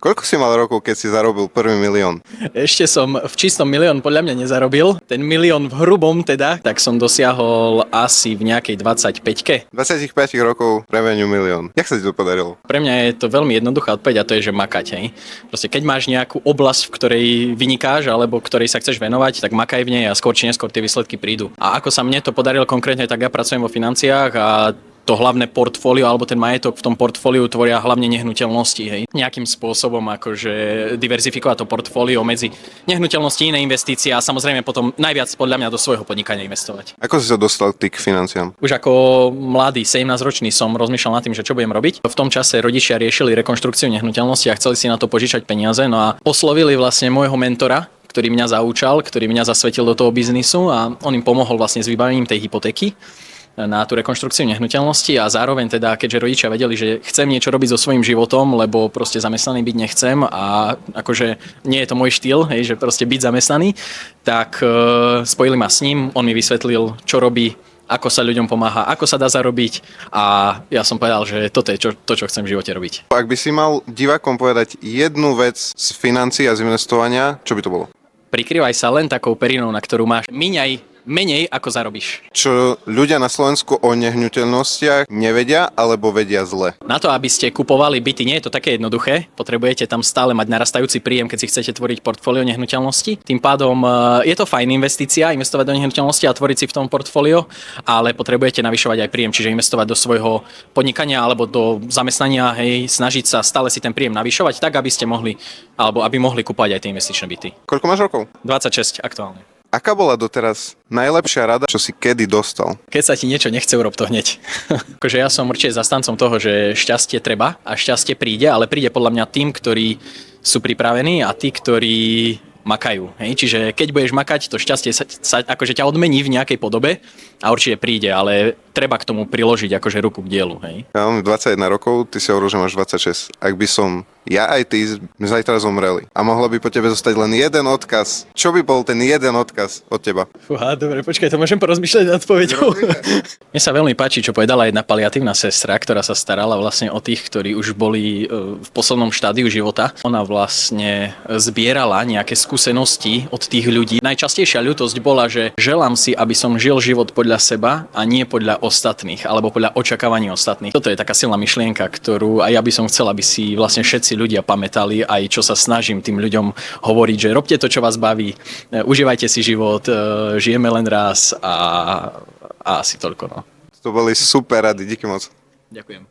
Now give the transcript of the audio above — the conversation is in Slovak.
Koľko si mal rokov, keď si zarobil prvý milión? Ešte som v čistom milión podľa mňa nezarobil. Ten milión v hrubom teda, tak som dosiahol asi v nejakej 25-ke. 25 rokov revenue milión. Jak sa ti to podarilo? Pre mňa je to veľmi jednoduchá odpoveď a to je, že makať. Hej. Proste keď máš nejakú oblasť, v ktorej vynikáš alebo ktorej sa chceš venovať, tak makaj v nej a skôr či neskôr tie výsledky prídu. A ako sa mne to podarilo konkrétne, tak ja pracujem vo financiách a to hlavné portfólio alebo ten majetok v tom portfóliu tvoria hlavne nehnuteľnosti. Hej. Nejakým spôsobom akože diverzifikovať to portfólio medzi nehnuteľnosti, iné investície a samozrejme potom najviac podľa mňa do svojho podnikania investovať. Ako si sa dostal ty k financiám? Už ako mladý, 17-ročný som rozmýšľal nad tým, že čo budem robiť. V tom čase rodičia riešili rekonštrukciu nehnuteľnosti a chceli si na to požičať peniaze, no a oslovili vlastne môjho mentora, ktorý mňa zaučal, ktorý mňa zasvetil do toho biznisu a on im pomohol vlastne s vybavením tej hypotéky na tú rekonštrukciu nehnuteľnosti a zároveň teda, keďže rodičia vedeli, že chcem niečo robiť so svojím životom, lebo proste zamestnaný byť nechcem a akože nie je to môj štýl, hej, že proste byť zamestnaný, tak spojili ma s ním, on mi vysvetlil, čo robí, ako sa ľuďom pomáha, ako sa dá zarobiť a ja som povedal, že toto je to, čo chcem v živote robiť. Ak by si mal divákom povedať jednu vec z financií a z investovania, čo by to bolo? Prikrývaj sa len takou perinou, na ktorú máš. Míňaj menej, ako zarobíš. Čo ľudia na Slovensku o nehnuteľnostiach nevedia alebo vedia zle? Na to, aby ste kupovali byty, nie je to také jednoduché. Potrebujete tam stále mať narastajúci príjem, keď si chcete tvoriť portfólio nehnuteľnosti. Tým pádom je to fajn investícia, investovať do nehnuteľnosti a tvoriť si v tom portfólio, ale potrebujete navyšovať aj príjem, čiže investovať do svojho podnikania alebo do zamestnania, hej, snažiť sa stále si ten príjem navyšovať, tak aby ste mohli alebo aby mohli kúpať aj tie investičné byty. Koľko máš rokov? 26 aktuálne. Aká bola doteraz najlepšia rada, čo si kedy dostal? Keď sa ti niečo nechce, urob to hneď. Akože ja som určite zastancom toho, že šťastie treba a šťastie príde, ale príde podľa mňa tým, ktorí sú pripravení a tí, ktorí makajú. Hej? Čiže keď budeš makať, to šťastie sa akože ťa odmení v nejakej podobe a určite príde, ale treba k tomu priložiť akože ruku k dielu. Hej? Ja mám 21 rokov, ty si hovoril, že máš 26. Ak by som ja aj ty sme zajtra zomreli a mohlo by po tebe zostať len jeden odkaz. Čo by bol ten jeden odkaz od teba? Fúha, dobre, počkaj, to môžem porozmýšľať nad odpoveďou. Mne sa veľmi páči, čo povedala jedna paliatívna sestra, ktorá sa starala vlastne o tých, ktorí už boli v poslednom štádiu života. Ona vlastne zbierala nejaké skúsenosti od tých ľudí. Najčastejšia ľútosť bola, že želám si, aby som žil život podľa seba a nie podľa ostatných, alebo podľa očakávaní ostatných. Toto je taká silná myšlienka, ktorú aj ja by som chcel, aby si vlastne všetci ľudia pamätali, aj čo sa snažím tým ľuďom hovoriť, že robte to, čo vás baví, užívajte si život, žijeme len raz a asi toľko. No. To boli super rady, díky moc. Ďakujem.